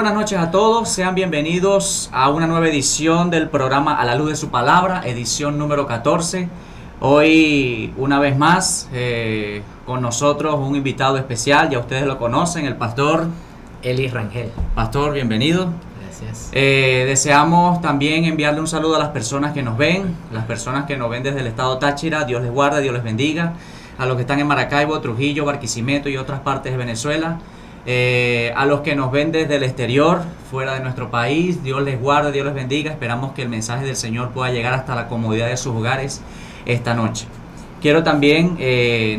buenas noches a todos, sean bienvenidos a una nueva edición del programa A la Luz de Su Palabra, edición número 14. Hoy, una vez más, con nosotros un invitado especial, ya ustedes lo conocen, el pastor Eli Rangel. Pastor, bienvenido. Gracias. Deseamos también enviarle un saludo a las personas que nos ven, desde el estado Táchira. Dios les guarde, Dios les bendiga. A los que están en Maracaibo, Trujillo, Barquisimeto y otras partes de Venezuela. A los que nos ven desde el exterior, fuera de nuestro país, Dios les guarde, Dios les bendiga. Esperamos que el mensaje del Señor pueda llegar hasta la comodidad de sus hogares esta noche. Quiero también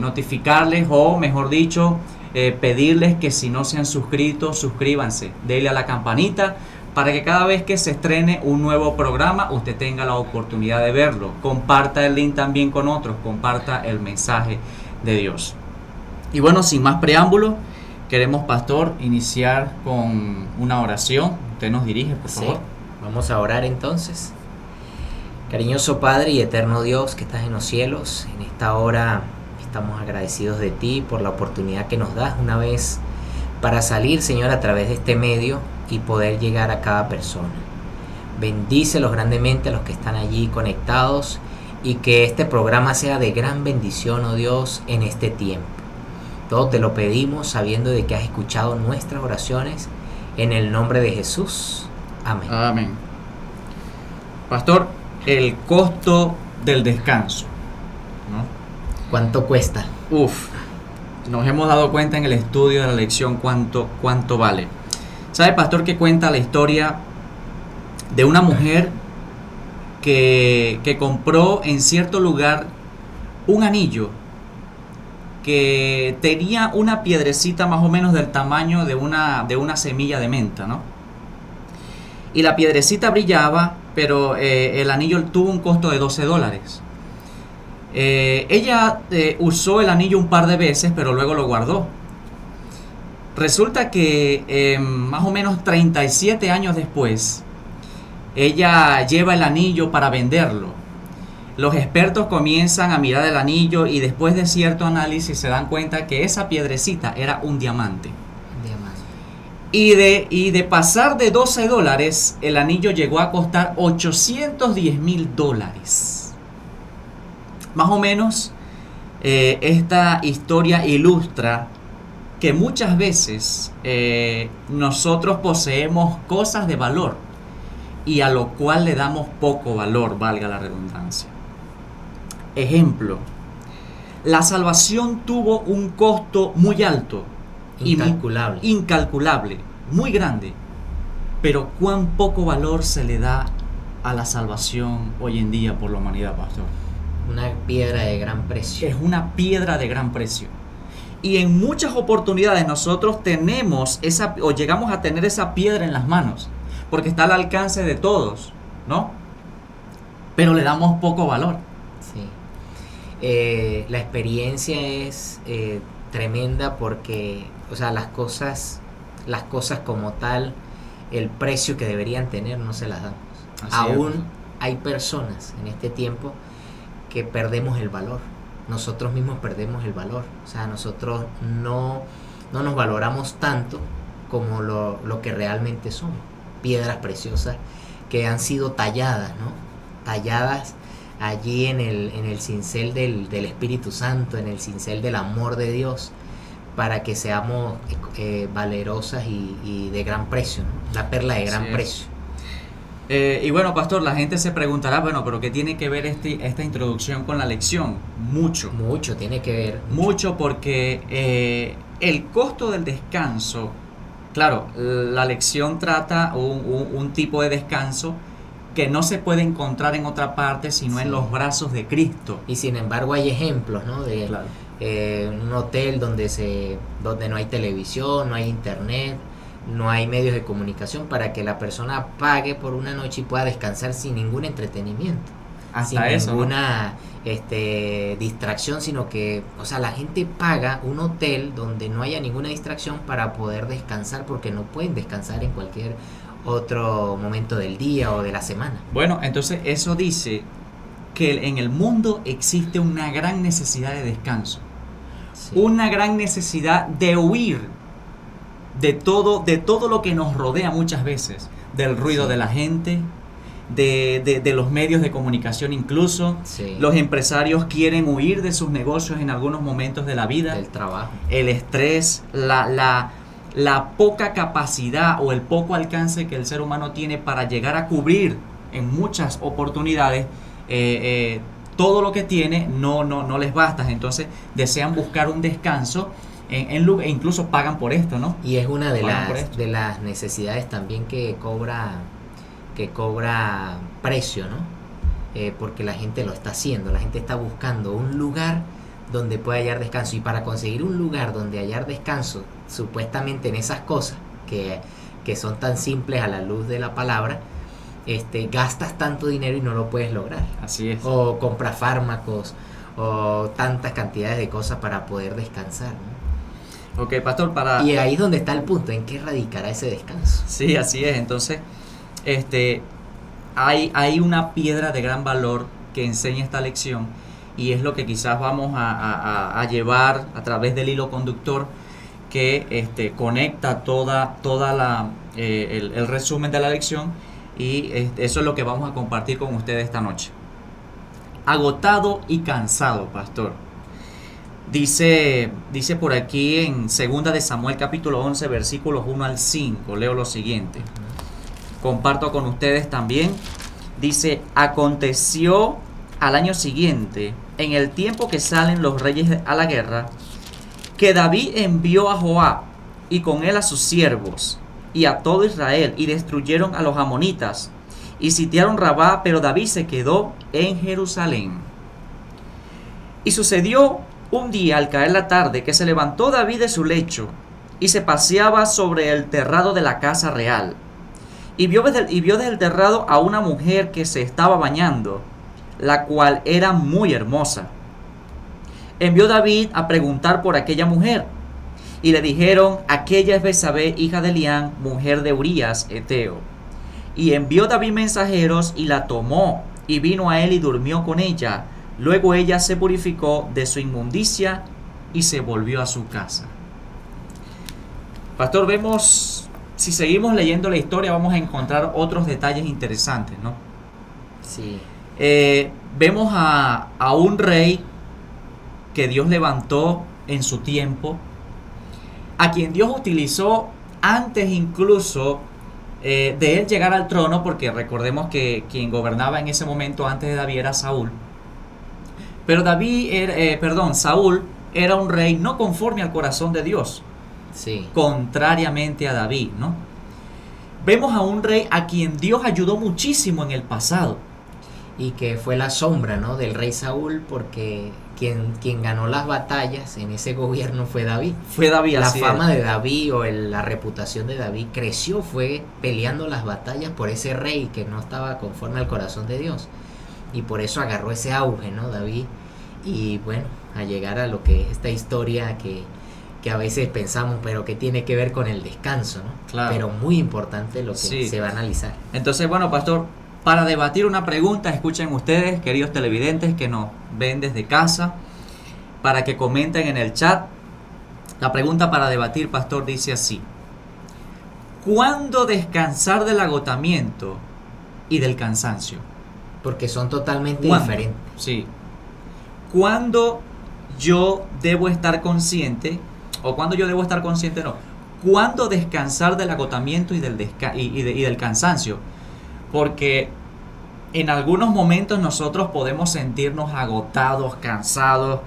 notificarles, o mejor dicho, pedirles que si no se han suscrito, suscríbanse, denle a la campanita para que cada vez que se estrene un nuevo programa usted tenga la oportunidad de verlo. Comparta el link también con otros, comparta el mensaje de Dios. Y bueno, sin más preámbulo, queremos, pastor, iniciar con una oración. Usted nos dirige, por favor. Vamos a orar entonces. Cariñoso Padre y eterno Dios que estás en los cielos, en esta hora estamos agradecidos de ti por la oportunidad que nos das una vez para salir, Señor, a través de este medio y poder llegar a cada persona. Bendícelos grandemente a los que están allí conectados y que este programa sea de gran bendición, oh Dios, en este tiempo. Todo te lo pedimos sabiendo de que has escuchado nuestras oraciones en el nombre de Jesús. Amén. Amén. Pastor, el costo del descanso, ¿no? ¿Cuánto cuesta? Nos hemos dado cuenta en el estudio de la lección cuánto vale. ¿Sabe, pastor, que cuenta la historia de una mujer que compró en cierto lugar un anillo que tenía una piedrecita más o menos del tamaño de una semilla de menta, ¿no? Y la piedrecita brillaba, pero el anillo tuvo un costo de $12. Ella usó el anillo un par de veces, pero luego lo guardó. Resulta que más o menos 37 años después, ella lleva el anillo para venderlo. Los expertos comienzan a mirar el anillo y después de cierto análisis se dan cuenta que esa piedrecita era un diamante. Y de pasar de $12, el anillo llegó a costar $810,000. Más o menos, esta historia ilustra que muchas veces nosotros poseemos cosas de valor y a lo cual le damos poco valor, valga la redundancia. Ejemplo, la salvación tuvo un costo muy alto, incalculable, muy grande, pero cuán poco valor se le da a la salvación hoy en día por la humanidad, pastor. Una piedra de gran precio. Es una piedra de gran precio. Y en muchas oportunidades nosotros tenemos llegamos a tener esa piedra en las manos, porque está al alcance de todos, ¿no? Pero le damos poco valor. Sí. La experiencia es tremenda porque, o sea, las cosas como tal, el precio que deberían tener no se las damos. Aún hay personas en este tiempo que perdemos el valor. Nosotros mismos perdemos el valor. O sea, nosotros no nos valoramos tanto como lo que realmente somos. Piedras preciosas que han sido talladas, ¿no? Talladas allí en el cincel del Espíritu Santo, en el cincel del amor de Dios, para que seamos valerosas y de gran precio, ¿no? La perla de gran precio. Y bueno, pastor, la gente se preguntará, bueno, pero ¿qué tiene que ver esta introducción con la lección? Mucho tiene que ver. Mucho, porque el costo del descanso, claro, la lección trata un tipo de descanso que no se puede encontrar en otra parte sino en los brazos de Cristo. Y sin embargo hay ejemplos, ¿no? De un hotel donde no hay televisión, no hay internet, no hay medios de comunicación para que la persona pague por una noche y pueda descansar sin ningún entretenimiento, sin ninguna distracción, sino que, o sea, la gente paga un hotel donde no haya ninguna distracción para poder descansar, porque no pueden descansar en cualquier otro momento del día o de la semana. Bueno, entonces eso dice que en el mundo existe una gran necesidad de descanso, una gran necesidad de huir de todo lo que nos rodea muchas veces, del ruido Sí. de la gente, de los medios de comunicación incluso. Sí. Los empresarios quieren huir de sus negocios en algunos momentos de la vida. Del trabajo. El estrés, la poca capacidad o el poco alcance que el ser humano tiene para llegar a cubrir en muchas oportunidades todo lo que tiene no les basta. Entonces desean buscar un descanso e incluso pagan por esto, ¿no? Y es una Pagan por esto. de las necesidades también que cobra precio, ¿no? Porque la gente lo está haciendo, la gente está buscando un lugar donde pueda hallar descanso, y para conseguir un lugar donde hallar descanso, supuestamente en esas cosas que son tan simples a la luz de la palabra, gastas tanto dinero y no lo puedes lograr. Así es. O compras fármacos o tantas cantidades de cosas para poder descansar, ¿no? Ok, pastor, para... Y ahí es donde está el punto, ¿en qué radicará ese descanso? Sí, así es. Entonces, hay una piedra de gran valor que enseña esta lección, y es lo que quizás vamos a llevar a través del hilo conductor que conecta el resumen de la lección, y eso es lo que vamos a compartir con ustedes esta noche. Agotado y cansado, pastor. Dice por aquí en 2 de Samuel capítulo 11 versículos 1 al 5, leo lo siguiente. Comparto con ustedes también. Dice: aconteció al año siguiente, en el tiempo que salen los reyes a la guerra, que David envió a Joab y con él a sus siervos y a todo Israel, y destruyeron a los amonitas y sitiaron Rabá, pero David se quedó en Jerusalén. Y sucedió un día, al caer la tarde, que se levantó David de su lecho y se paseaba sobre el terrado de la casa real, y vio desde el terrado a una mujer que se estaba bañando, la cual era muy hermosa. Envió David a preguntar por aquella mujer, y le dijeron: aquella es Betsabé, hija de Elián, mujer de Urías Heteo. Y envió David mensajeros, y la tomó, y vino a él y durmió con ella. Luego ella se purificó de su inmundicia y se volvió a su casa. Pastor, vemos, si seguimos leyendo la historia, vamos a encontrar otros detalles interesantes, ¿no? Sí. Vemos a un rey que Dios levantó en su tiempo, a quien Dios utilizó antes incluso de él llegar al trono, porque recordemos que quien gobernaba en ese momento antes de David era Saúl. Pero Saúl era un rey no conforme al corazón de Dios, Sí. contrariamente a David, ¿no? Vemos a un rey a quien Dios ayudó muchísimo en el pasado. Y que fue la sombra, ¿no?, del rey Saúl, porque quien ganó las batallas en ese gobierno fue David. Fue David, La así fama es. de David o la reputación de David creció, fue peleando las batallas por ese rey que no estaba conforme al corazón de Dios. Y por eso agarró ese auge, ¿no?, David. Y bueno, a llegar a lo que es esta historia que a veces pensamos, pero que tiene que ver con el descanso, ¿no? Claro. Pero muy importante lo que Sí. se va a analizar. Entonces, bueno, pastor, para debatir una pregunta, escuchen ustedes, queridos televidentes que nos ven desde casa, para que comenten en el chat. La pregunta para debatir, pastor, dice así: ¿cuándo descansar del agotamiento y del cansancio? Porque son totalmente ¿Cuándo? diferentes. Sí. ¿Cuándo yo debo estar consciente? O cuándo yo debo estar consciente, no. ¿Cuándo descansar del agotamiento y del cansancio? Porque en algunos momentos nosotros podemos sentirnos agotados, cansados,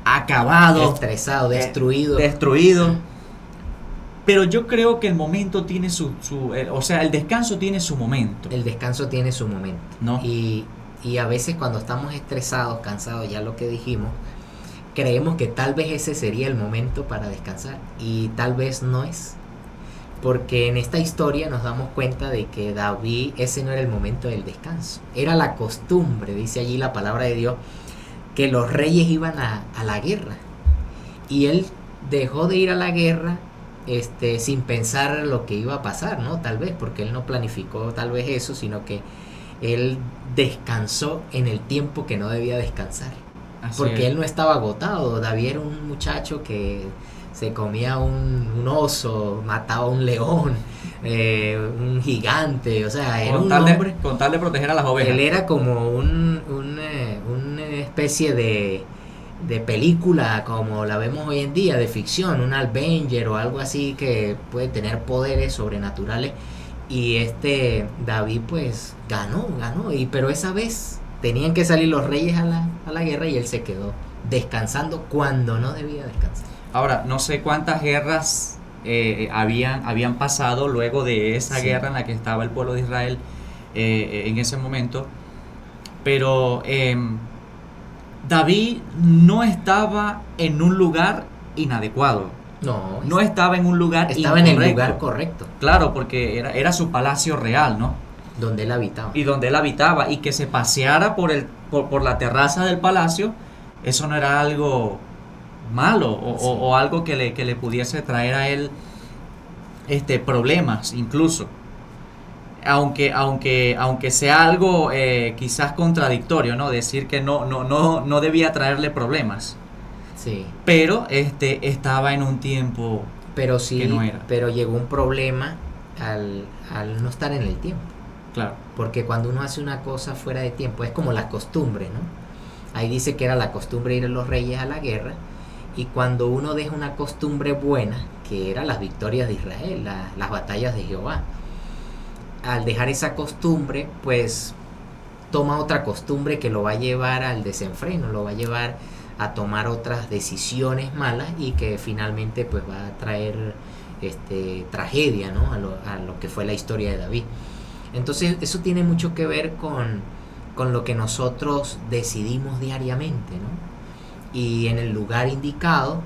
acabados, Estresado, destruido. destruidos. Pero yo creo que el momento tiene el descanso tiene su momento. El descanso tiene su momento. ¿No? Y a veces cuando estamos estresados, cansados, ya lo que dijimos, creemos que tal vez ese sería el momento para descansar. Y tal vez no es. Porque en esta historia nos damos cuenta de que David, ese no era el momento del descanso. Era la costumbre, dice allí la palabra de Dios, que los reyes iban a la guerra. Y él dejó de ir a la guerra sin pensar lo que iba a pasar, ¿no? Tal vez, porque él no planificó tal vez eso, sino que él descansó en el tiempo que no debía descansar. Así porque es. él no estaba agotado. David era un muchacho que se comía un oso, mataba a un león, un gigante, o sea, era un hombre. Con tal de proteger a las ovejas. Él era como una especie de película como la vemos hoy en día, de ficción, un Avenger o algo así que puede tener poderes sobrenaturales. Y David pues ganó, pero esa vez tenían que salir los reyes a la guerra y él se quedó descansando cuando no debía descansar. Ahora, no sé cuántas guerras habían pasado luego de esa Sí. guerra en la que estaba el pueblo de Israel en ese momento, pero David no estaba en un lugar inadecuado, no estaba en un lugar estaba en el incorrecto. lugar correcto, Claro, porque era su palacio real, ¿no? donde él habitaba. Y donde él habitaba, y que se paseara por la terraza del palacio, eso no era algo malo Sí. o algo que le pudiese traer a él problemas incluso. Aunque sea algo quizás contradictorio, ¿no? Decir que no debía traerle problemas. Sí. Pero estaba en un tiempo Pero sí, que no era. pero llegó un problema al no estar en el tiempo. Claro. Porque cuando uno hace una cosa fuera de tiempo, es como la costumbre, ¿no? Ahí dice que era la costumbre ir a los reyes a la guerra. Y cuando uno deja una costumbre buena, que eran las victorias de Israel, las batallas de Jehová, al dejar esa costumbre, pues toma otra costumbre que lo va a llevar al desenfreno, lo va a llevar a tomar otras decisiones malas y que finalmente pues va a traer tragedia, ¿no? a lo que fue la historia de David. Entonces eso tiene mucho que ver con lo que nosotros decidimos diariamente, ¿no? Y en el lugar indicado,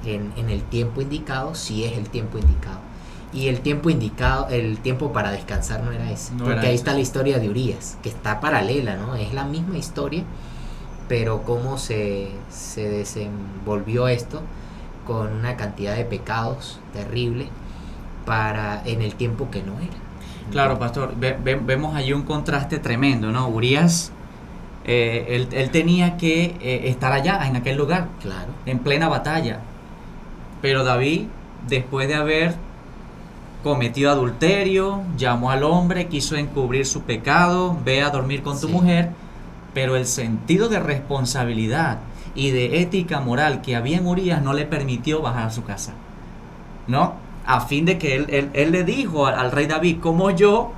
en el tiempo indicado, sí es el tiempo indicado. Y el tiempo indicado, el tiempo para descansar no era ese. No porque era ahí ese. está la historia de Urías, que está paralela, ¿no? Es la misma historia, pero cómo se desenvolvió esto con una cantidad de pecados terribles en el tiempo que no era. Claro, pastor, vemos allí un contraste tremendo, ¿no? Urias, él tenía que estar allá, en aquel lugar, Claro. en plena batalla. Pero David, después de haber cometido adulterio, llamó al hombre, quiso encubrir su pecado, ve a dormir con tu Sí. mujer, pero el sentido de responsabilidad y de ética moral que había en Urias no le permitió bajar a su casa, ¿no? A fin de que él le dijo al rey David: ¿cómo yo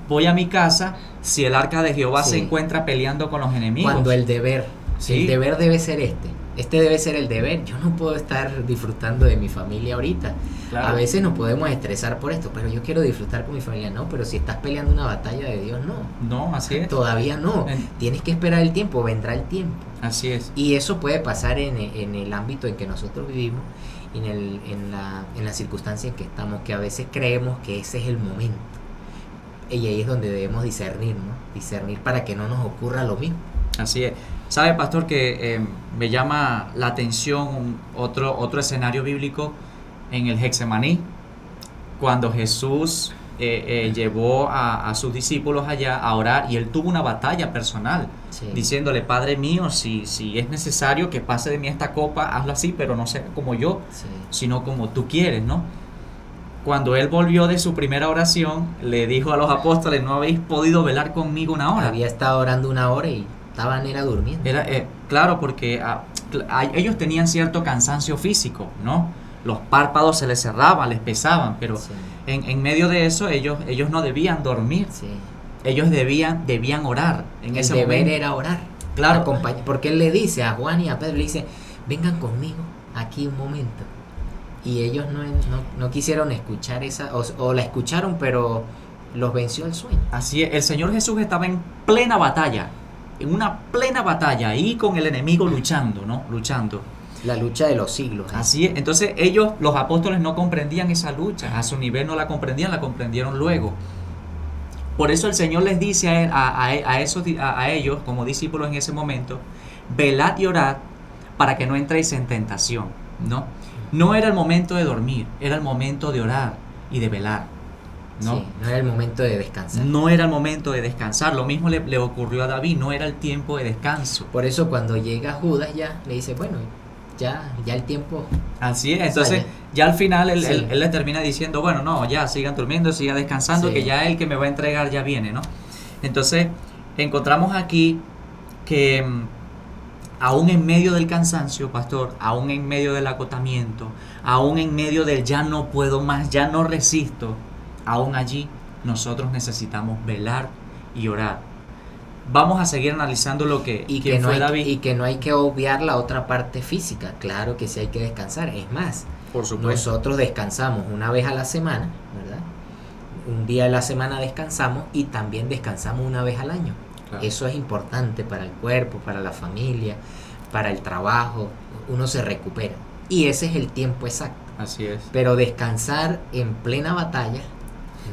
voy a mi casa si el arca de Jehová Sí. se encuentra peleando con los enemigos? Cuando el deber debe ser este debe ser el deber. Yo no puedo estar disfrutando de mi familia ahorita. Claro. A veces nos podemos estresar por esto, pero yo quiero disfrutar con mi familia. No, pero si estás peleando una batalla de Dios, no. No, así es. Todavía no. Tienes que esperar el tiempo, vendrá el tiempo. Así es. Y eso puede pasar en el ámbito en que nosotros vivimos, en la circunstancia en que estamos, que a veces creemos que ese es el momento. Y ahí es donde debemos discernir, ¿no? Discernir para que no nos ocurra lo mismo. Así es. ¿Sabe, pastor, que me llama la atención otro escenario bíblico en el Getsemaní? Cuando Jesús llevó a sus discípulos allá a orar, y él tuvo una batalla personal, Sí. diciéndole: Padre mío, si es necesario que pase de mí esta copa, hazlo así, pero no sea como yo, Sí. sino como tú quieres, ¿no? Cuando él volvió de su primera oración, le dijo a los apóstoles: no habéis podido velar conmigo una hora. Había estado orando una hora y era durmiendo. Claro, porque ellos tenían cierto cansancio físico, ¿no? Los párpados se les cerraban, les pesaban, pero Sí. en medio de eso ellos no debían dormir, Sí. ellos debían orar en El ese deber momento. era orar. Claro. Porque él le dice a Juan y a Pedro, le dice: vengan conmigo aquí un momento. Y ellos no quisieron escuchar esa, o la escucharon, pero los venció el sueño. Así es, el Señor Jesús estaba en plena batalla, en una plena batalla, ahí con el enemigo luchando, ¿no? Luchando. La lucha de los siglos. Así es. Entonces ellos, los apóstoles, no comprendían esa lucha, a su nivel no la comprendían, la comprendieron luego. Por eso el Señor les dice a ellos, como discípulos en ese momento: velad y orad para que no entréis en tentación, ¿no? No era el momento de dormir, era el momento de orar y de velar. ¿no? Sí, no era el momento de descansar. No era el momento de descansar. Lo mismo le ocurrió a David, no era el tiempo de descanso. Por eso cuando llega Judas ya le dice, bueno, ya el tiempo... Así es, entonces Vaya. ya al final él, Sí. él le termina diciendo, bueno, no, ya sigan durmiendo, sigan descansando, Sí. que ya el que me va a entregar ya viene, ¿no? Entonces encontramos aquí que aún en medio del cansancio, pastor, aún en medio del agotamiento, aún en medio del ya no puedo más, ya no resisto, aún allí nosotros necesitamos velar y orar. Vamos a seguir analizando lo que, Y quién que, no fue hay, David. y que no hay que obviar la otra parte física. Claro que sí hay que descansar. Es más, Por supuesto. nosotros descansamos una vez a la semana, ¿verdad? Un día a la semana descansamos y también descansamos una vez al año. Claro. Eso es importante para el cuerpo, para la familia, para el trabajo. Uno se recupera. Y ese es el tiempo exacto. Así es. Pero descansar en plena batalla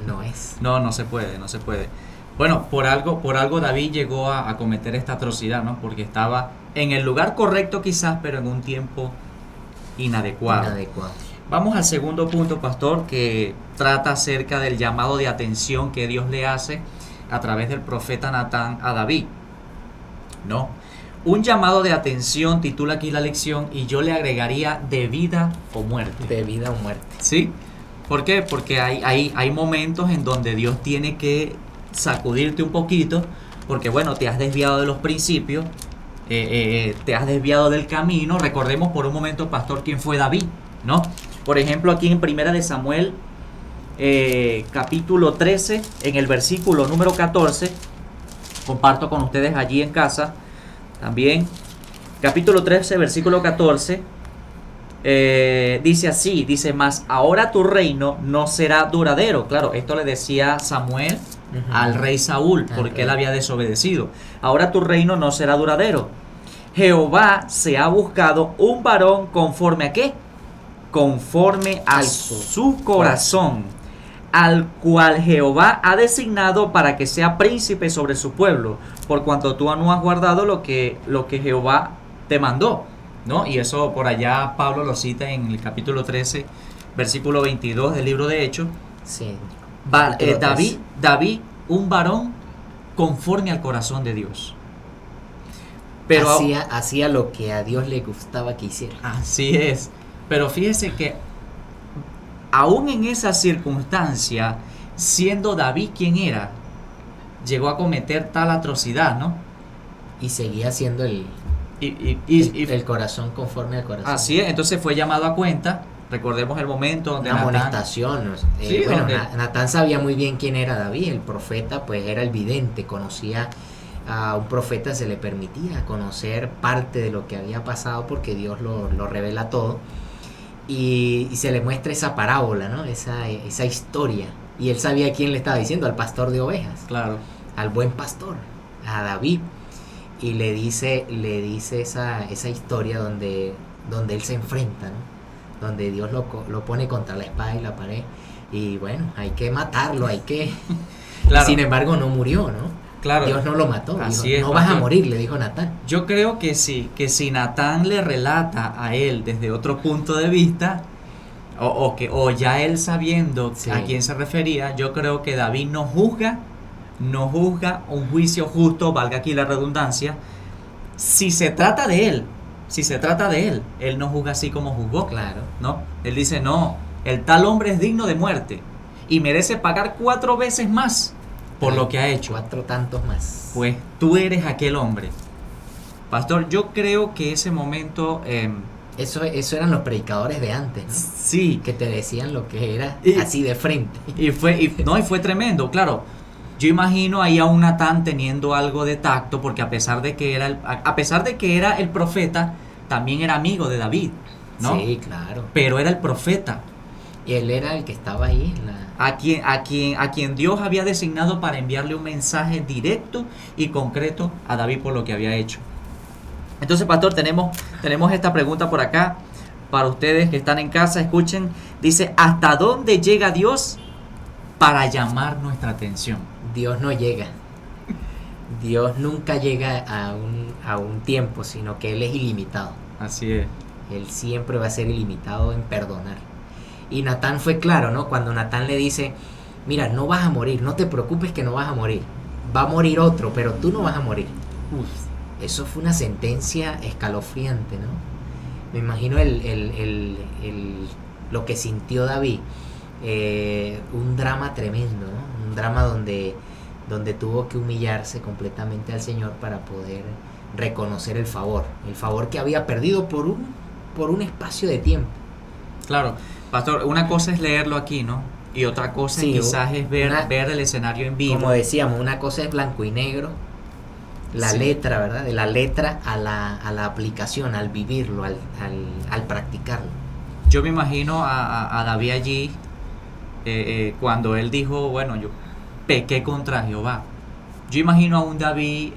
no es. No, no se puede, no se puede. Bueno, por algo David llegó a cometer esta atrocidad, ¿no? Porque estaba en el lugar correcto quizás, pero en un tiempo inadecuado. Inadecuado. Vamos al segundo punto, pastor, que trata acerca del llamado de atención que Dios le hace a través del profeta Natán a David. No. Un llamado de atención titula aquí la lección y yo le agregaría de vida o muerte. De vida o muerte. ¿Sí? ¿Por qué? Porque hay momentos en donde Dios tiene que sacudirte un poquito, porque bueno, te has desviado de los principios, te has desviado del camino. Recordemos por un momento, pastor, quién fue David, ¿no? Por ejemplo, aquí en Primera de Samuel, capítulo 13, en el versículo número 14, comparto con ustedes allí en casa, también, capítulo 13, versículo 14, dice así, dice, mas ahora tu reino no será duradero. Claro, esto le decía Samuel al rey Saúl, porque él había desobedecido. Ahora tu reino no será duradero. Jehová se ha buscado un varón conforme a ¿qué? Conforme a su corazón, al cual Jehová ha designado para que sea príncipe sobre su pueblo, por cuanto tú no has guardado lo que Jehová te mandó, ¿no? Y eso por allá Pablo lo cita en el capítulo 13, versículo 22 del libro de Hechos. Sí. David, un varón conforme al corazón de Dios. Pero hacía lo que a Dios le gustaba que hiciera. así es. Pero fíjese que aún en esa circunstancia, siendo David quien era, llegó a cometer tal atrocidad, ¿no? Y seguía siendo el corazón conforme al corazón. Así es, entonces fue llamado a cuenta. Recordemos el momento donde Una Natán, amonestación. Sí, Bueno, donde- Natán sabía muy bien quién era David. El profeta pues era el vidente, conocía. A un profeta se le permitía conocer parte de lo que había pasado porque Dios lo revela todo. Y se le muestra esa parábola, ¿no? Esa historia. Y él sabía a quién le estaba diciendo, al pastor de ovejas, claro, al buen pastor, a David. Y le dice esa historia donde él se enfrenta, ¿no? Donde Dios lo pone contra la espada y la pared. Y bueno, hay que matarlo, hay que... claro. Sin embargo, no murió, ¿no? Claro. Dios no lo mató. Así Dijo, es, no vas a pastor. morir, le dijo Natán. Yo creo que sí, que si Natán le relata a él desde otro punto de vista, o ya él sabiendo Sí. a quién se refería, yo creo que David no juzga un juicio justo, valga aquí la redundancia, si se trata de él, él no juzga así como juzgó, Claro. ¿no? Él dice, no, el tal hombre es digno de muerte y merece pagar 4 veces más por lo que ha hecho. 4 tantos más. Pues tú eres aquel hombre. Pastor, yo creo que ese momento, Eso eran los predicadores de antes, ¿no? sí, Que te decían lo que era Y- así de frente. y fue tremendo, claro. Yo imagino ahí a un Natán teniendo algo de tacto, porque a pesar de que era el profeta, también era amigo de David, ¿no? Sí, claro. Pero era el profeta, Y él era el que estaba ahí en la... a quien Dios había designado para enviarle un mensaje directo y concreto a David por lo que había hecho. Entonces, pastor, tenemos esta pregunta por acá para ustedes que están en casa. Escuchen, dice, ¿hasta dónde llega Dios para llamar nuestra atención? Dios no llega. Dios nunca llega a un tiempo, sino que Él es ilimitado. Así es. Él siempre va a ser ilimitado en perdonar. Y Natán fue claro, ¿no? Cuando Natán le dice, mira, no vas a morir, no te preocupes que no vas a morir, va a morir otro, pero tú no vas a morir. Uf. Eso fue una sentencia escalofriante, ¿no? Me imagino lo que sintió David, un drama tremendo, ¿no? Un drama donde tuvo que humillarse completamente al Señor para poder reconocer el favor que había perdido por un espacio de tiempo. Claro, pastor, una cosa es leerlo aquí, ¿no? Y otra cosa Sí, quizás es ver el escenario en vivo. Como decíamos, una cosa es blanco y negro, la Sí. letra, ¿verdad? De la letra a la aplicación, al vivirlo, al practicarlo. Yo me imagino a David allí cuando él dijo, bueno, yo pequé contra Jehová. Yo imagino a un David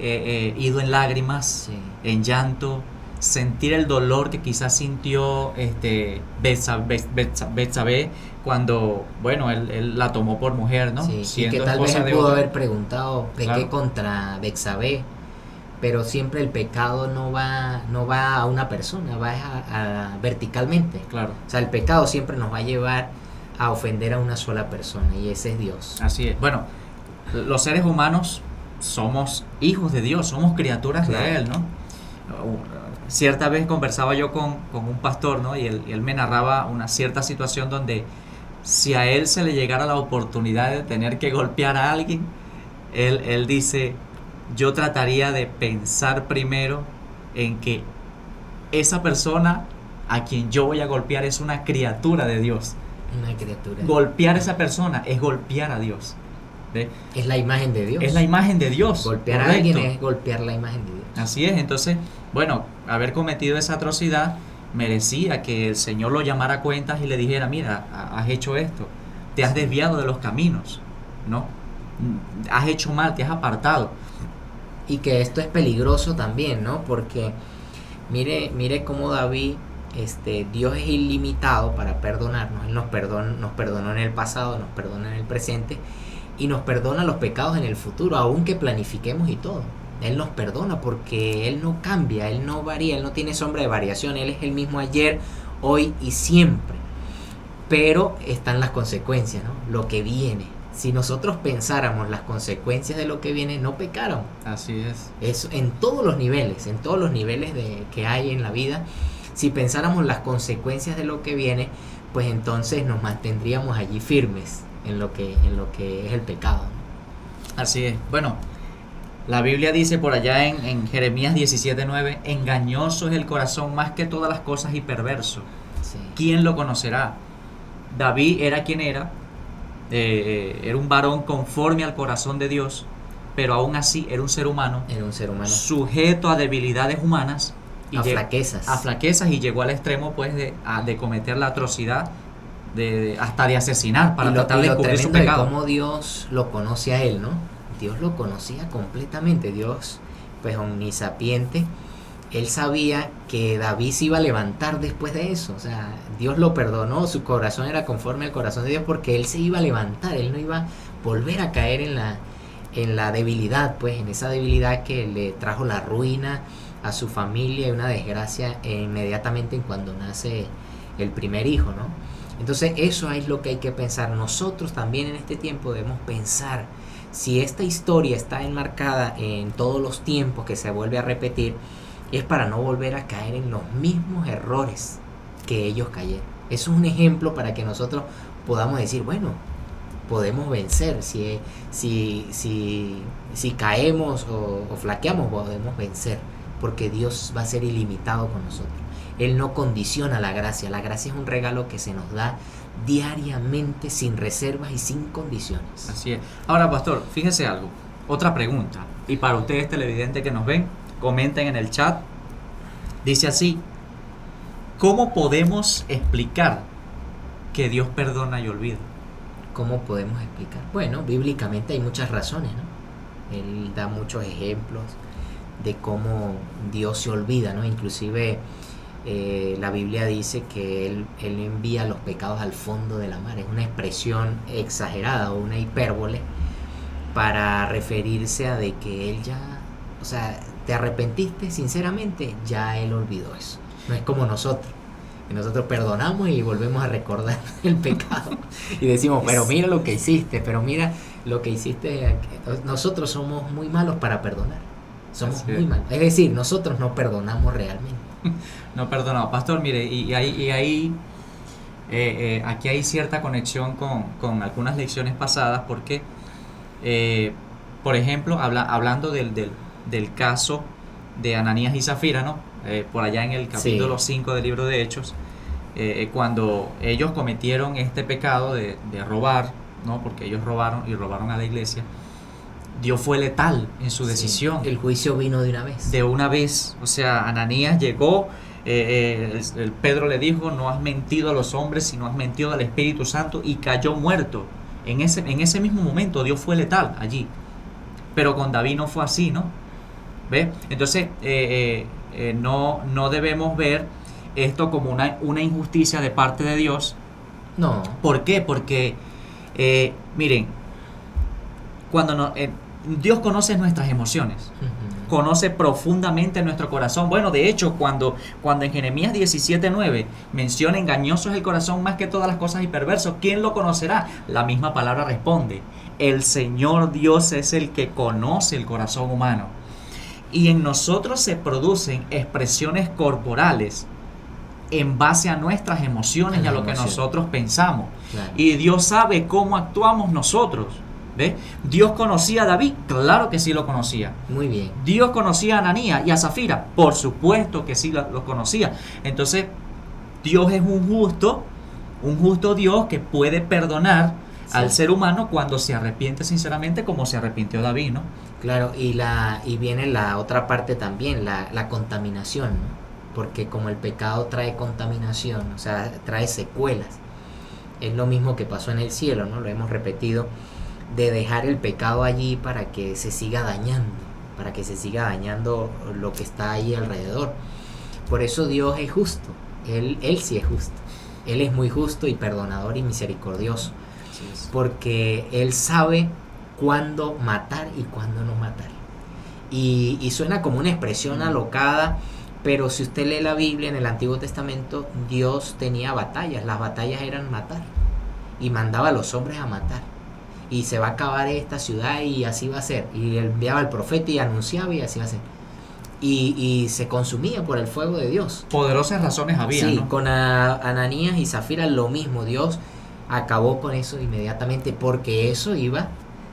ido en lágrimas, Sí. en llanto, sentir el dolor que quizás sintió Betsabé cuando, bueno, él la tomó por mujer, ¿no? Sí, y Siendo que tal vez esposa él de pudo otro. haber preguntado, pequé Claro. contra Betsabé, pero siempre el pecado no va a una persona, va a verticalmente. Claro, O sea, el pecado siempre nos va a llevar a ofender a una sola persona, y ese es Dios. así es. Bueno, los seres humanos somos hijos de Dios, somos criaturas Claro. de Él, ¿no? Cierta vez conversaba yo con un pastor, ¿no? Y él me narraba una cierta situación donde si a él se le llegara la oportunidad de tener que golpear a alguien, él dice, yo trataría de pensar primero en que esa persona a quien yo voy a golpear es una criatura de Dios. Una criatura. Golpear a esa persona es golpear a Dios. ¿Ve? Es la imagen de Dios. Es la imagen de Dios. Golpear correcto. a alguien es golpear la imagen de Dios. Así es, entonces, bueno, haber cometido esa atrocidad merecía que el Señor lo llamara a cuentas y le dijera, mira, has hecho esto, te has desviado de los caminos, ¿no? Has hecho mal, te has apartado. Y que esto es peligroso también, ¿no? Porque mire cómo David, Dios es ilimitado para perdonarnos. Él nos perdonó en el pasado, nos perdona en el presente y nos perdona los pecados en el futuro, aunque planifiquemos y todo. Él nos perdona porque Él no cambia, Él no varía, Él no tiene sombra de variación, Él es el mismo ayer, hoy y siempre. Pero están las consecuencias, ¿no? Lo que viene. Si nosotros pensáramos las consecuencias de lo que viene, no pecáramos. Así es. Eso en todos los niveles que hay en la vida. Si pensáramos las consecuencias de lo que viene, pues entonces nos mantendríamos allí firmes en lo que es el pecado, ¿no? Así es. Bueno, la Biblia dice por allá en Jeremías 17:9, engañoso es el corazón más que todas las cosas y perverso. Sí. ¿Quién lo conocerá? David era quien era. Era un varón conforme al corazón de Dios, pero aún así era un ser humano, Era un ser humano sujeto a debilidades humanas y a flaquezas. a flaquezas, y llegó al extremo pues de cometer la atrocidad hasta de asesinar para tratar de cubrir su tremendo de pecado. cómo Dios lo conoce a él, ¿no? Dios lo conocía completamente. Dios, pues omnisapiente, él sabía que David se iba a levantar después de eso. O sea, Dios lo perdonó, su corazón era conforme al corazón de Dios porque él se iba a levantar, él no iba a volver a caer en la debilidad, pues en esa debilidad que le trajo la ruina a su familia y una desgracia inmediatamente en cuando nace el primer hijo, ¿no? Entonces eso es lo que hay que pensar. Nosotros también en este tiempo debemos pensar, si esta historia está enmarcada en todos los tiempos que se vuelve a repetir, es para no volver a caer en los mismos errores que ellos cayeron. Eso es un ejemplo para que nosotros podamos decir, bueno, podemos vencer. Si caemos o flaqueamos, podemos vencer, porque Dios va a ser ilimitado con nosotros. Él no condiciona la gracia. La gracia es un regalo que se nos da diariamente, sin reservas y sin condiciones. Así es. Ahora, pastor, fíjese algo. Otra pregunta. Y para ustedes televidentes que nos ven, comenten en el chat. Dice así: ¿cómo podemos explicar que Dios perdona y olvida? ¿Cómo podemos explicar? Bueno, bíblicamente hay muchas razones, ¿no? Él da muchos ejemplos de cómo Dios se olvida, ¿no? Inclusive la Biblia dice que él envía los pecados al fondo de la mar. Es una expresión exagerada o una hipérbole para referirse a de que Él ya, o sea, te arrepentiste sinceramente, ya Él olvidó eso. No es como nosotros, Y nosotros perdonamos y volvemos a recordar el pecado. Y decimos, pero mira lo que hiciste, pero mira lo que hiciste. Nosotros somos muy malos para perdonar. Somos muy malos. Es decir, nosotros no perdonamos realmente. No perdonamos. Pastor, mire, y ahí aquí hay cierta conexión con algunas lecciones pasadas, porque, por ejemplo, hablando del caso de Ananías y Zafira, ¿no? Por allá en el capítulo 5 del libro de Hechos, cuando ellos cometieron este pecado de robar, ¿no? Porque ellos robaron a la iglesia, Dios fue letal en su decisión. El juicio vino de una vez. De una vez. O sea, Ananías llegó, el Pedro le dijo, no has mentido a los hombres, sino has mentido al Espíritu Santo, y cayó muerto. En ese mismo momento Dios fue letal allí. Pero con David no fue así, ¿no? ¿Ve? Entonces, no debemos ver esto como una injusticia de parte de Dios. No. ¿Por qué? Porque, miren, cuando Dios conoce nuestras emociones, conoce profundamente nuestro corazón. Bueno, de hecho, cuando en Jeremías 17:9 menciona engañoso es el corazón más que todas las cosas y perverso, ¿quién lo conocerá? La misma palabra responde, el Señor Dios es el que conoce el corazón humano. Y en nosotros se producen expresiones corporales en base a nuestras emociones y a lo que nosotros pensamos. Claro. Y Dios sabe cómo actuamos nosotros. ¿Ve? ¿Dios conocía a David? Claro que sí lo conocía. Muy bien. ¿Dios conocía a Ananías y a Zafira? Por supuesto que sí lo conocía. Entonces, Dios es un justo Dios que puede perdonar al ser humano cuando se arrepiente sinceramente, como se arrepintió David, ¿no? Claro, y viene la otra parte también, la contaminación, ¿no? Porque como el pecado trae contaminación, o sea, trae secuelas. Es lo mismo que pasó en el cielo, ¿no? Lo hemos repetido, de dejar el pecado allí para que se siga dañando, lo que está ahí alrededor. Por eso Dios es justo, Él sí es justo, Él es muy justo y perdonador y misericordioso, porque Él sabe cuándo matar y cuándo no matar. Y suena como una expresión alocada, pero si usted lee la Biblia en el Antiguo Testamento, Dios tenía batallas, las batallas eran matar, y mandaba a los hombres a matar. Y se va a acabar esta ciudad y así va a ser. Y enviaba al profeta y anunciaba y así va a ser. Y se consumía por el fuego de Dios. Poderosas razones había, sí, ¿no? Con Ananías y Zafira lo mismo. Dios acabó con eso inmediatamente, porque eso iba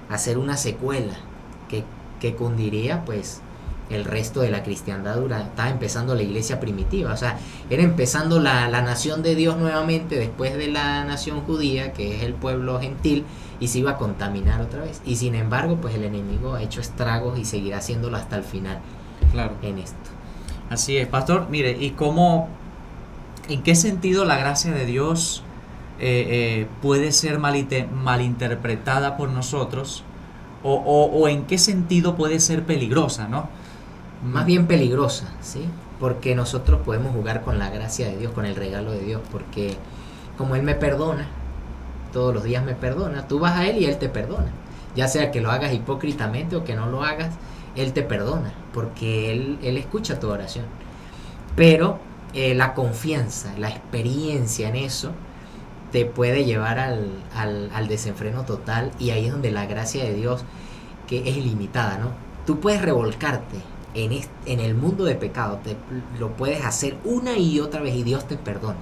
a ser una secuela que cundiría pues el resto de la cristiandad. Estaba empezando la iglesia primitiva, o sea, era empezando la nación de Dios nuevamente después de la nación judía, que es el pueblo gentil, y se iba a contaminar otra vez. Y sin embargo, pues el enemigo ha hecho estragos y seguirá haciéndolo hasta el final. Claro. En esto. Así es, pastor. Mire, ¿en qué sentido la gracia de Dios puede ser malinterpretada por nosotros? O en qué sentido puede ser peligrosa, ¿no? Más bien peligrosa, ¿sí? Porque nosotros podemos jugar con la gracia de Dios, con el regalo de Dios, porque como Él me perdona, todos los días me perdona, tú vas a Él y Él te perdona, ya sea que lo hagas hipócritamente o que no lo hagas, Él te perdona, porque Él escucha tu oración. Pero la confianza, la experiencia en eso te puede llevar al desenfreno total, y ahí es donde la gracia de Dios, que es ilimitada, ¿no? Tú puedes revolcarte en el mundo de pecado, lo puedes hacer una y otra vez y Dios te perdona.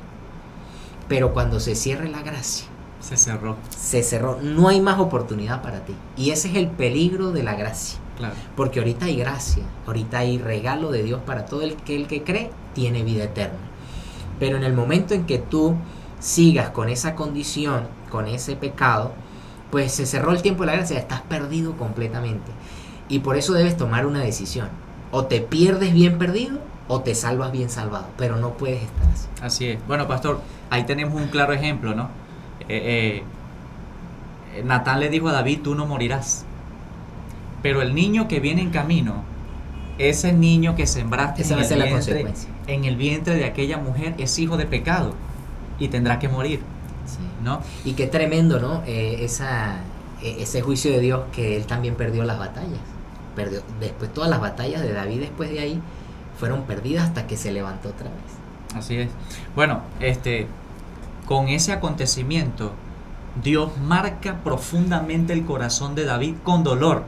Pero cuando se cierre la gracia, se cerró, no hay más oportunidad para ti. Y ese es el peligro de la gracia. Claro. Porque ahorita hay gracia, ahorita hay regalo de Dios para todo el que cree, tiene vida eterna. Pero en el momento en que tú sigas con esa condición, con ese pecado, pues se cerró el tiempo de la gracia, estás perdido completamente. Y por eso debes tomar una decisión: o te pierdes bien perdido o te salvas bien salvado, pero no puedes estar así. Así es. Bueno, pastor, ahí tenemos un claro ejemplo, ¿no? Natán le dijo a David, tú no morirás. Pero el niño que viene en camino, ese niño que sembraste en el vientre de aquella mujer, es hijo de pecado y tendrá que morir. Sí. ¿No? Y qué tremendo, ¿no? Ese juicio de Dios, que él también perdió las batallas. Después todas las batallas de David después de ahí fueron perdidas hasta que se levantó otra vez. Así es. Bueno, con ese acontecimiento, Dios marca profundamente el corazón de David con dolor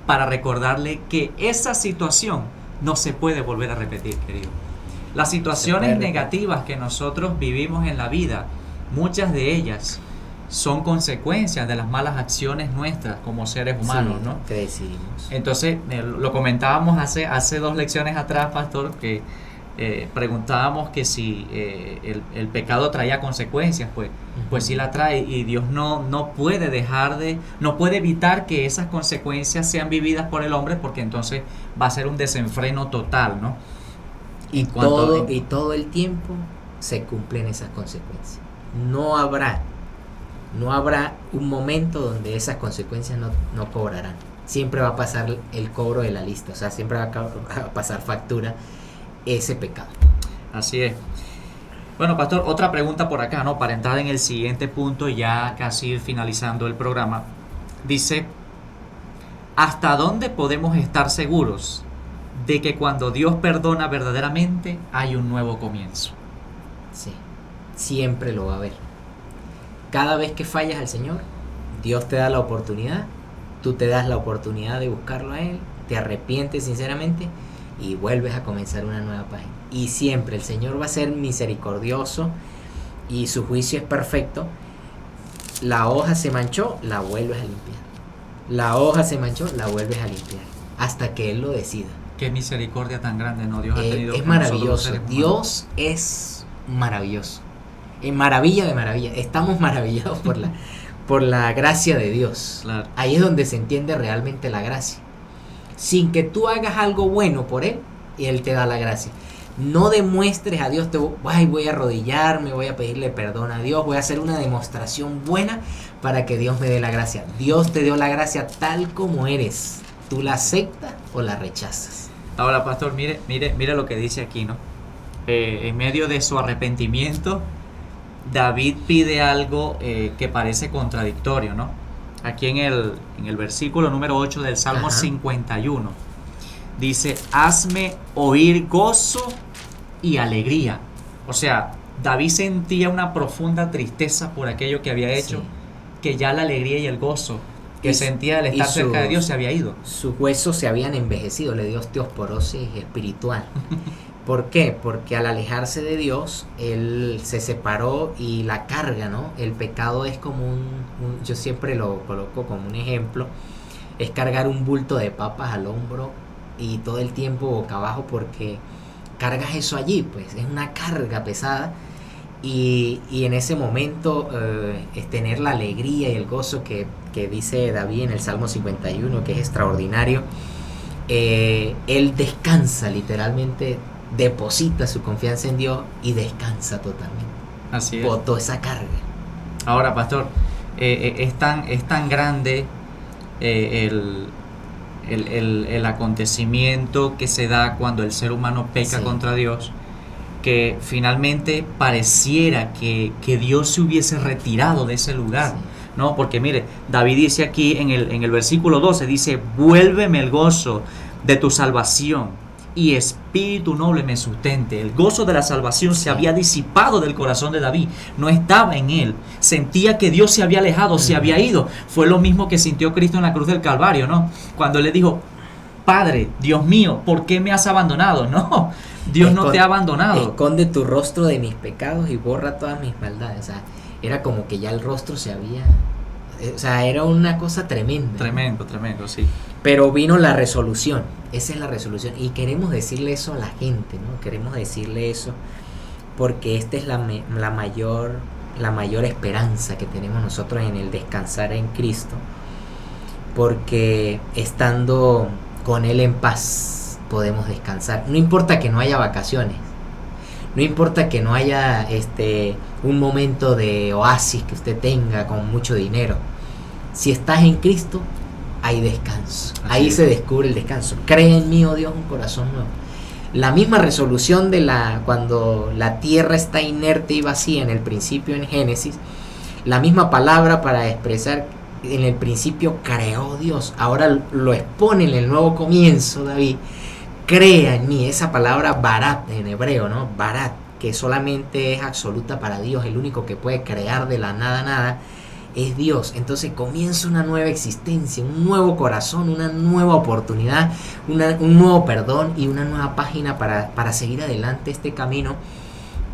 para recordarle que esa situación no se puede volver a repetir, querido. Las situaciones negativas que nosotros vivimos en la vida, muchas de ellas son consecuencias de las malas acciones nuestras como seres humanos, Sí, ¿no? que decidimos. Entonces, lo comentábamos hace 2 lecciones atrás, pastor, que preguntábamos que si el pecado traía consecuencias, pues sí la trae, y Dios no puede no puede evitar que esas consecuencias sean vividas por el hombre, porque entonces va a ser un desenfreno total, ¿no? Y todo el tiempo se cumplen esas consecuencias. No habrá un momento donde esas consecuencias no cobrarán. Siempre va a pasar el cobro de la lista, o sea, siempre va a pasar factura ese pecado. Así es. Bueno, pastor, otra pregunta por acá, ¿no? Para entrar en el siguiente punto y ya casi ir finalizando el programa. Dice, ¿hasta dónde podemos estar seguros de que cuando Dios perdona verdaderamente hay un nuevo comienzo? Sí, siempre lo va a haber. Cada vez que fallas al Señor, Dios te da la oportunidad, tú te das la oportunidad de buscarlo a Él, te arrepientes sinceramente y vuelves a comenzar una nueva página. Y siempre el Señor va a ser misericordioso y su juicio es perfecto. La hoja se manchó, la vuelves a limpiar. La hoja se manchó, la vuelves a limpiar. Hasta que Él lo decida. Qué misericordia tan grande, ¿no? Dios ha tenido Es con nosotros, maravilloso. los seres humanos. Dios es maravilloso. En maravilla de maravilla. Estamos maravillados por la gracia de Dios. Claro. Ahí es donde se entiende realmente la gracia. Sin que tú hagas algo bueno por Él, y Él te da la gracia. No demuestres a Dios, voy a arrodillarme, voy a pedirle perdón a Dios, voy a hacer una demostración buena para que Dios me dé la gracia. Dios te dio la gracia tal como eres. ¿Tú la aceptas o la rechazas? Ahora, pastor, mire lo que dice aquí, ¿no? En medio de su arrepentimiento, David pide algo que parece contradictorio, ¿no? Aquí en el versículo número 8 del Salmo Ajá. 51, dice, hazme oír gozo y alegría. O sea, David sentía una profunda tristeza por aquello que había hecho, Sí. que ya la alegría y el gozo que Y- sentía al y estar cerca de sus- Dios se había ido. Sus huesos se habían envejecido, le dio osteoporosis espiritual. ¿Por qué? Porque al alejarse de Dios, él se separó y la carga, ¿no? El pecado es como yo siempre lo coloco como un ejemplo, es cargar un bulto de papas al hombro y todo el tiempo boca abajo porque cargas eso allí, pues es una carga pesada. Y en ese momento es tener la alegría y el gozo que dice David en el Salmo 51, que es extraordinario. Él descansa literalmente, deposita su confianza en Dios y descansa totalmente. Así es. Botó esa carga. Ahora, pastor, es tan grande el acontecimiento que se da cuando el ser humano peca Sí. contra Dios, que finalmente pareciera que Dios se hubiese retirado de ese lugar. Sí. No, porque mire, David dice aquí en el versículo 12, dice, vuélveme el gozo de tu salvación y espíritu noble me sustente. El gozo de la salvación se había disipado del corazón de David, no estaba en él, sentía que Dios se había alejado, se había ido. Fue lo mismo que sintió Cristo en la cruz del Calvario, ¿no? Cuando le dijo, Padre, Dios mío, ¿por qué me has abandonado? No, Dios no te ha abandonado. Esconde tu rostro de mis pecados y borra todas mis maldades. O sea, era como que ya el rostro se había... O sea, era una cosa tremenda. Tremendo, sí. Pero vino la resolución. Esa es la resolución. Y queremos decirle eso a la gente, ¿no? Queremos decirle eso porque esta es la mayor esperanza que tenemos nosotros en el descansar en Cristo. Porque estando con Él en paz podemos descansar. No importa que no haya vacaciones. No importa que no haya un momento de oasis que usted tenga con mucho dinero. Si estás en Cristo, hay descanso. Ahí es. se descubre el descanso. Cree en mí, oh Dios, un corazón nuevo. La misma resolución cuando la tierra está inerte y vacía en el principio en Génesis, la misma palabra para expresar en el principio creó Dios. Ahora lo expone en el nuevo comienzo, David. Crea en mí, esa palabra barat en hebreo, ¿no? Barat, que solamente es absoluta para Dios, el único que puede crear de la nada nada, es Dios. Entonces comienza una nueva existencia, un nuevo corazón, una nueva oportunidad, un nuevo perdón y una nueva página para seguir adelante este camino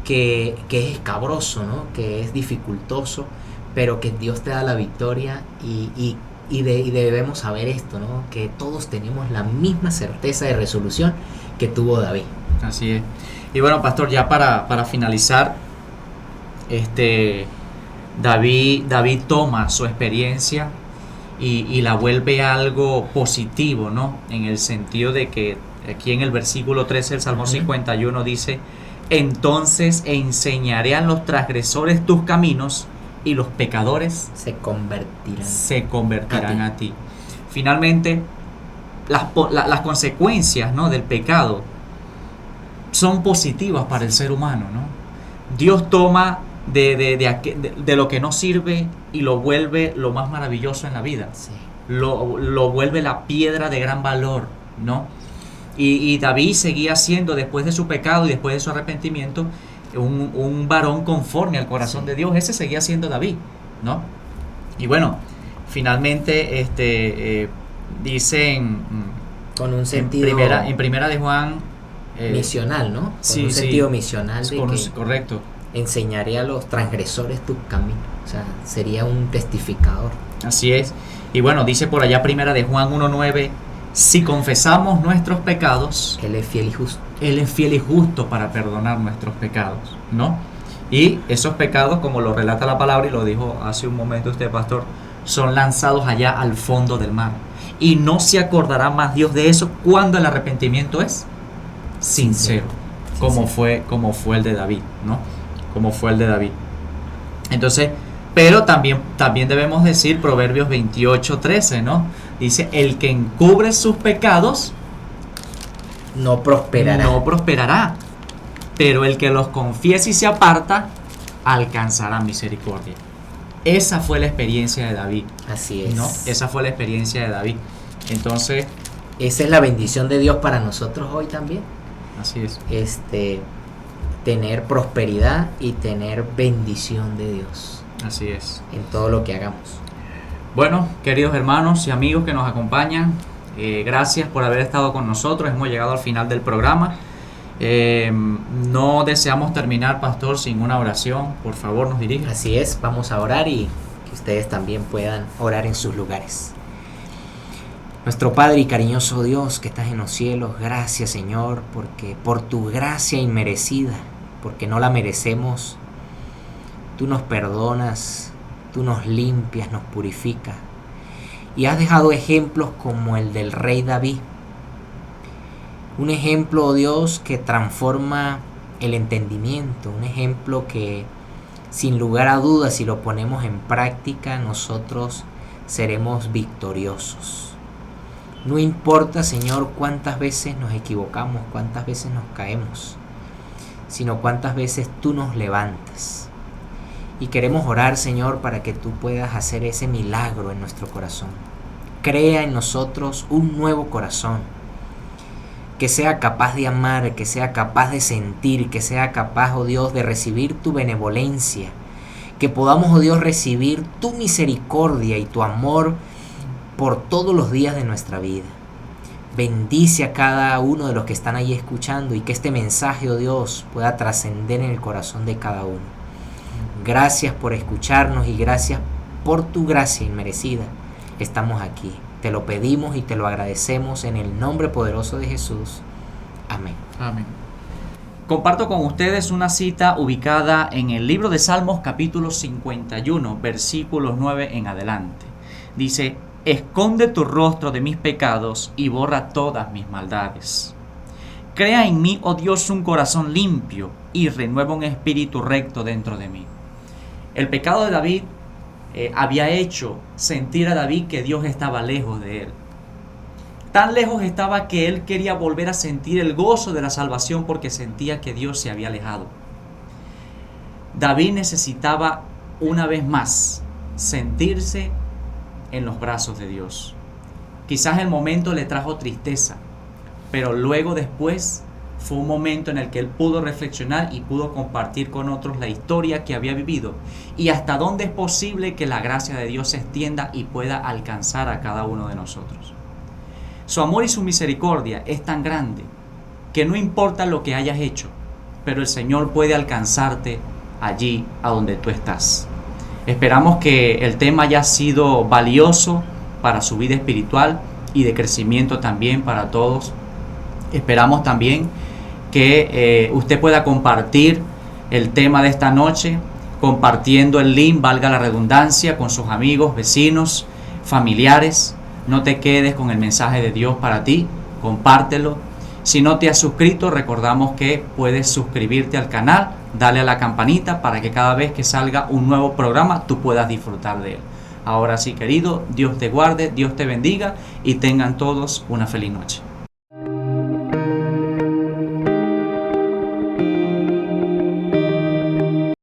que es escabroso, ¿no? Que es dificultoso, pero que Dios te da la victoria y debemos saber esto, ¿no? Que todos tenemos la misma certeza de resolución que tuvo David. Así es. Y bueno, pastor, ya para finalizar, David toma su experiencia y la vuelve algo positivo, ¿no? En el sentido de que aquí en el versículo 13 del Salmo 51 dice: entonces enseñaré a los transgresores tus caminos y los pecadores se convertirán a ti. Finalmente, las consecuencias, ¿no?, del pecado son positivas para el ser humano, ¿no? Dios toma de lo que no sirve y lo vuelve lo más maravilloso en la vida. Sí. Lo vuelve la piedra de gran valor, ¿no? Y David seguía siendo, después de su pecado y después de su arrepentimiento, un varón conforme al corazón de Dios. Ese seguía siendo David, ¿no? Y bueno, finalmente dicen con un sentido en primera de Juan misional, ¿no? Con sí, un sentido misional de que correcto. Enseñaré a los transgresores tus caminos. O sea, sería un testificador. Así es. Y bueno, dice por allá primera de Juan 1:9: si confesamos nuestros pecados, Él es fiel y justo. Él es fiel y justo para perdonar nuestros pecados, ¿no? Y esos pecados, como lo relata la palabra y lo dijo hace un momento usted, pastor, son lanzados allá al fondo del mar. Y no se acordará más Dios de eso cuando el arrepentimiento es sincero, como fue el de David, ¿no? Como fue el de David. Entonces, pero también debemos decir Proverbios 28:13, ¿no? Dice: el que encubre sus pecados no prosperará, pero el que los confiesa y se aparta alcanzará misericordia. Esa fue la experiencia de David. Así es, ¿no? Esa fue la experiencia de David. Entonces, esa es la bendición de Dios para nosotros hoy también. Así es. Tener prosperidad y tener bendición de Dios. Así es. En todo lo que hagamos. Bueno, queridos hermanos y amigos que nos acompañan, gracias por haber estado con nosotros. Hemos llegado al final del programa. No deseamos terminar, pastor, sin una oración. Por favor, nos dirige. Así es, vamos a orar y que ustedes también puedan orar en sus lugares. Nuestro Padre y cariñoso Dios que estás en los cielos, gracias, Señor, porque por tu gracia inmerecida, porque no la merecemos, tú nos perdonas, tú nos limpias, nos purificas. Y has dejado ejemplos como el del rey David. Un ejemplo, oh Dios, que transforma el entendimiento. Un ejemplo que, sin lugar a dudas, si lo ponemos en práctica, nosotros seremos victoriosos. No importa, Señor, cuántas veces nos equivocamos, cuántas veces nos caemos, sino cuántas veces tú nos levantas. Y queremos orar, Señor, para que tú puedas hacer ese milagro en nuestro corazón. Crea en nosotros un nuevo corazón, que sea capaz de amar, que sea capaz de sentir, que sea capaz, oh Dios, de recibir tu benevolencia, que podamos, oh Dios, recibir tu misericordia y tu amor por todos los días de nuestra vida. Bendice a cada uno de los que están ahí escuchando y que este mensaje, oh Dios, pueda trascender en el corazón de cada uno. Gracias por escucharnos y gracias por tu gracia inmerecida. Estamos aquí. Te lo pedimos y te lo agradecemos en el nombre poderoso de Jesús. Amén. Amén. Comparto con ustedes una cita ubicada en el libro de Salmos, capítulo 51, versículos 9 en adelante. Dice: esconde tu rostro de mis pecados y borra todas mis maldades. Crea en mí, oh Dios, un corazón limpio y renueva un espíritu recto dentro de mí. El pecado de David había hecho sentir a David que Dios estaba lejos de él. Tan lejos estaba que él quería volver a sentir el gozo de la salvación porque sentía que Dios se había alejado. David necesitaba una vez más sentirse en los brazos de Dios. Quizás el momento le trajo tristeza, pero luego después fue un momento en el que él pudo reflexionar y pudo compartir con otros la historia que había vivido y hasta dónde es posible que la gracia de Dios se extienda y pueda alcanzar a cada uno de nosotros. Su amor y su misericordia es tan grande que no importa lo que hayas hecho, pero el Señor puede alcanzarte allí a donde tú estás. Esperamos que el tema haya sido valioso para su vida espiritual y de crecimiento también para todos. Esperamos también que usted pueda compartir el tema de esta noche, compartiendo el link, valga la redundancia, con sus amigos, vecinos, familiares. No te quedes con el mensaje de Dios para ti, compártelo. Si no te has suscrito, recordamos que puedes suscribirte al canal, dale a la campanita para que cada vez que salga un nuevo programa tú puedas disfrutar de él. Ahora sí, querido, Dios te guarde, Dios te bendiga y tengan todos una feliz noche.